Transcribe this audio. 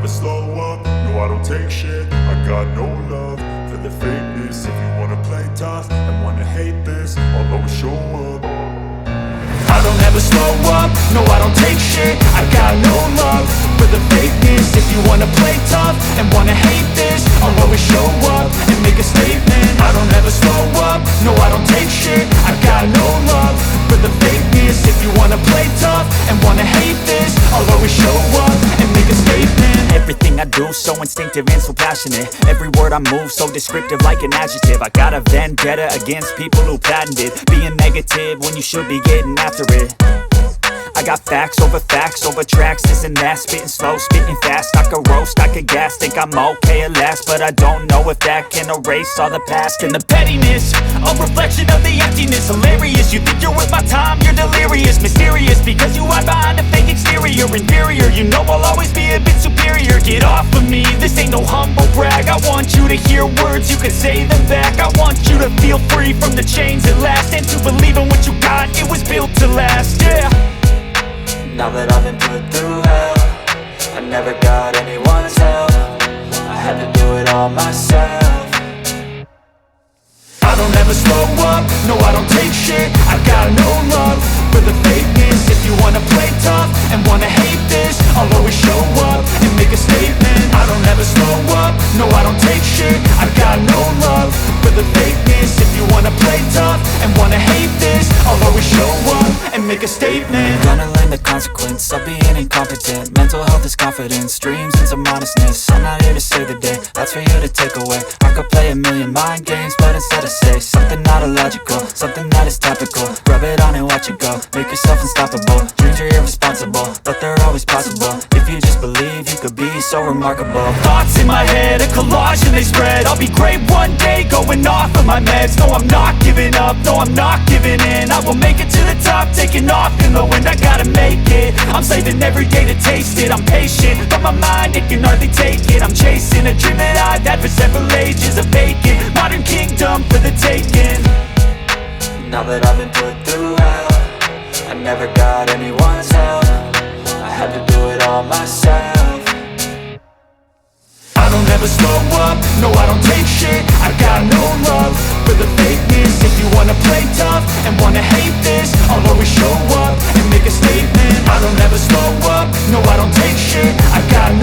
slow up, no I don't take shit. I got no love for the fakeness. If you wanna play tough and wanna hate this, I'll always show up. I don't ever slow up, no I don't take shit. I got no love for the fakeness. If you wanna play tough and wanna hate this, I'll always show up and make a statement. I don't ever slow up, no I don't take shit. I got no love for the fakeness. If you wanna play tough and wanna hate this, I'll always show up and make a statement. Everything I do so instinctive and so passionate. Every word I move so descriptive like an adjective. I got a vendetta against people who patented being negative when you should be getting after it. I got facts over tracks, this and that. Spitting slow, spitting fast, I could roast, I could gas. Think I'm okay at last, but I don't know if that can erase all the past. And the pettiness, a reflection of the emptiness. Hilarious, you think you're worth my time, you're delirious. Mysterious, because you hide behind a fake exterior. Inferior, you know I'll always be a bit superior. Get off of me, this ain't no humble brag. I want you to hear words, you can say them back. I want you to feel free from the chains at last, and to believe in what you got, it was built to last, yeah. Now that I've been put through hell, I never got anyone's help. I had to do it all myself. I don't ever slow up, no I don't take shit. I got no love for the fakeness. If you wanna play tough and wanna hate this, I'll always show up and make a statement. I don't ever slow up, no I don't take shit. I got no love for the fakeness. If you wanna play tough and wanna hate this, I'll always show up and make a statement. Gonna learn the consequence of being incompetent. Mental health is confidence, dreams and some honestness. I'm not here to save the day, that's for you to take away. I could play a million mind games, but instead I say something not illogical, something that is topical. Rub it on and watch it go, make yourself unstoppable. Dreams are irresponsible, but they're always possible. If you just believe, you could be so remarkable. Thoughts in my head, a collage and they spread. I'll be great one day, going off of my meds. No, I'm not giving up, no, I'm not giving in. I will make it to the top, taking off in the wind. I gotta make it, I'm saving every day to taste it. I'm patient, but my mind, it can hardly take it. I'm chasing a dream that I've had for several ages. A vacant, modern kingdom for the taking. Now that I've been put through hell, I never got anyone's help. I had to do it all myself. I don't ever slow up, no I don't take shit. I got no love for the fakeness. If you wanna play tough and wanna hate this, I'll always show up and make a statement. I don't ever slow up, no I don't take shit. I got